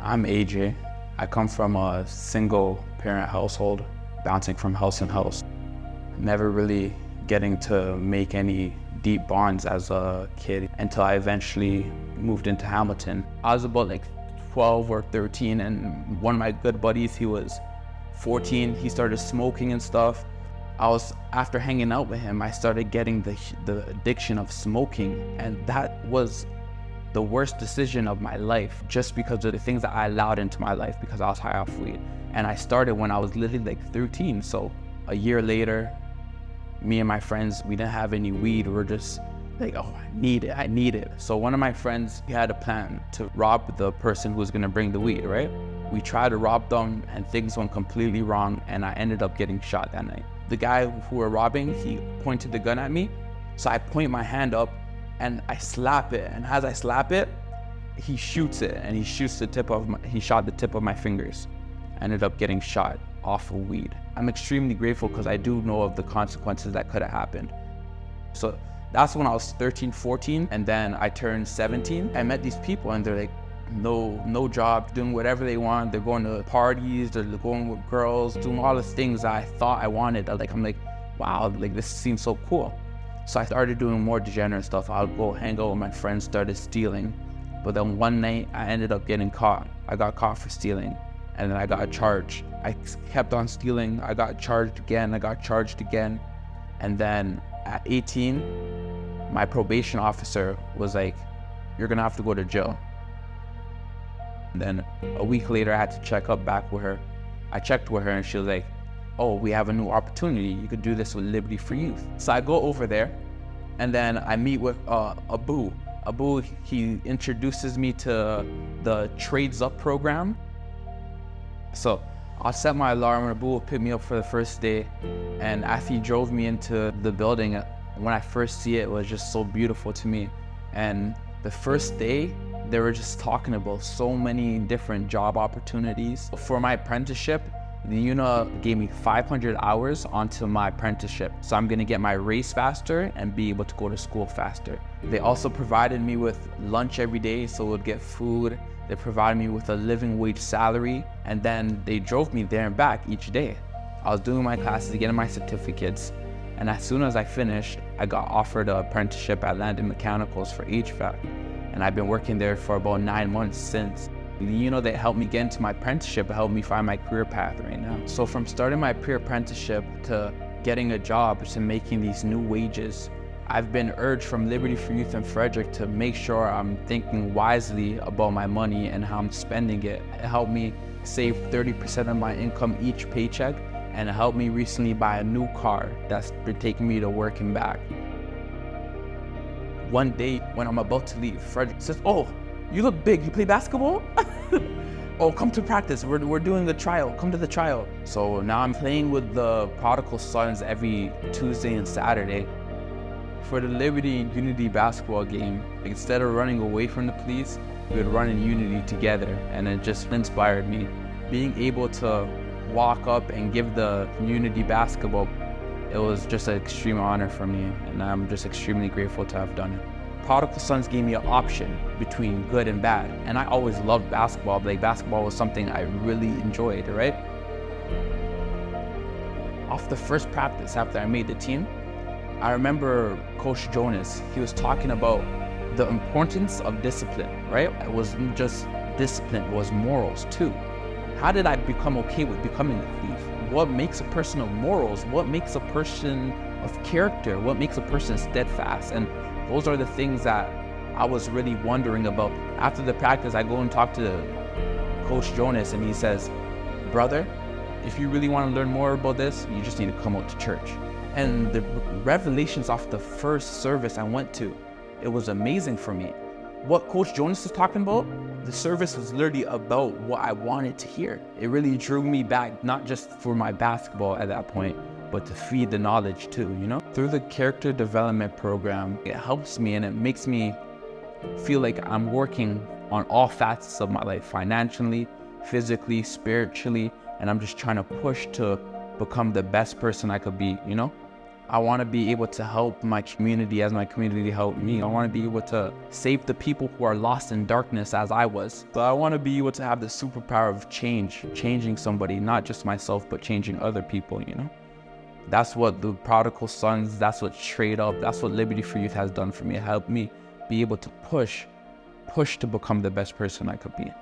I'm AJ. I come from a single parent household, bouncing from house in house. Never really getting to make any deep bonds as a kid until I eventually moved into Hamilton. I was about like 12 or 13, and one of my good buddies, he was 14. He started smoking and stuff. After hanging out with him, I started getting the addiction of smoking, and that was the worst decision of my life, just because of the things that I allowed into my life because I was high off weed. And I started when I was literally like 13. So a year later, me and my friends, we didn't have any weed. We were just like, oh, I need it. So one of my friends, he had a plan to rob the person who was gonna bring the weed, right? We tried to rob them and things went completely wrong, and I ended up getting shot that night. The guy who were robbing, he pointed the gun at me. So I point my hand up and I slap it. And as I slap it, he shoots it, and he shot the tip of my fingers. I ended up getting shot off of weed. I'm extremely grateful because I do know of the consequences that could have happened. So that's when I was 13, 14, and then I turned 17. I met these people and they're like, no job, doing whatever they want. They're going to parties, they're going with girls, doing all the things that I thought I wanted. I'm like, wow, like this seems so cool. So I started doing more degenerate stuff. I'll go hang out with my friends, started stealing. But then one night I ended up getting caught. I got caught for stealing, and then I got charged. I kept on stealing. I got charged again. And then at 18, my probation officer was like, you're gonna have to go to jail. And then a week later, I had to check up back with her. I checked with her and she was like, oh, we have a new opportunity. You could do this with Liberty for Youth. So I go over there and then I meet with Abu. Abu, he introduces me to the Trades Up program. So I'll set my alarm and Abu will pick me up for the first day. And after he drove me into the building, when I first see it, it was just so beautiful to me. And the first day, they were just talking about so many different job opportunities. For my apprenticeship, the LIUNA gave me 500 hours onto my apprenticeship. So I'm gonna get my race faster and be able to go to school faster. They also provided me with lunch every day, so we'd get food. They provided me with a living wage salary, and then they drove me there and back each day. I was doing my classes, getting my certificates, and as soon as I finished, I got offered an apprenticeship at Landon Mechanicals for HVAC. And I've been working there for about 9 months since. They helped me get into my apprenticeship, it helped me find my career path right now. So from starting my pre-apprenticeship to getting a job to making these new wages, I've been urged from Liberty for Youth in Frederick to make sure I'm thinking wisely about my money and how I'm spending it. It helped me save 30% of my income each paycheck, and it helped me recently buy a new car that's been taking me to work and back. One day when I'm about to leave, Frederick says, oh, you look big, you play basketball? Oh, come to practice, we're doing the trial, come to the trial. So now I'm playing with the Prodigal Sonz every Tuesday and Saturday. For the Liberty and Unity basketball game, instead of running away from the police, we would run in unity together, and it just inspired me. Being able to walk up and give the Unity basketball, it was just an extreme honor for me, and I'm just extremely grateful to have done it. Prodigal Sonz gave me an option between good and bad, and I always loved basketball. Like, basketball was something I really enjoyed, right? Off the first practice after I made the team, I remember Coach Jonas, he was talking about the importance of discipline, right? It wasn't just discipline, it was morals too. How did I become okay with becoming a thief? What makes a person of morals? What makes a person of character? What makes a person steadfast? And those are the things that I was really wondering about. After the practice, I go and talk to Coach Jonas, and he says, brother, if you really want to learn more about this, you just need to come out to church. And the revelations off the first service I went to, it was amazing for me. What Coach Jonas was talking about, the service was literally about what I wanted to hear. It really drew me back, not just for my basketball at that point, but to feed the knowledge too, you know? Through the character development program, it helps me and it makes me feel like I'm working on all facets of my life, financially, physically, spiritually, and I'm just trying to push to become the best person I could be, you know? I want to be able to help my community as my community helped me. I want to be able to save the people who are lost in darkness as I was. So I want to be able to have the superpower of changing somebody, not just myself, but changing other people, you know? That's what the Prodigal Sonz, that's what Trade Up, that's what Liberty for Youth has done for me. It helped me be able to push to become the best person I could be.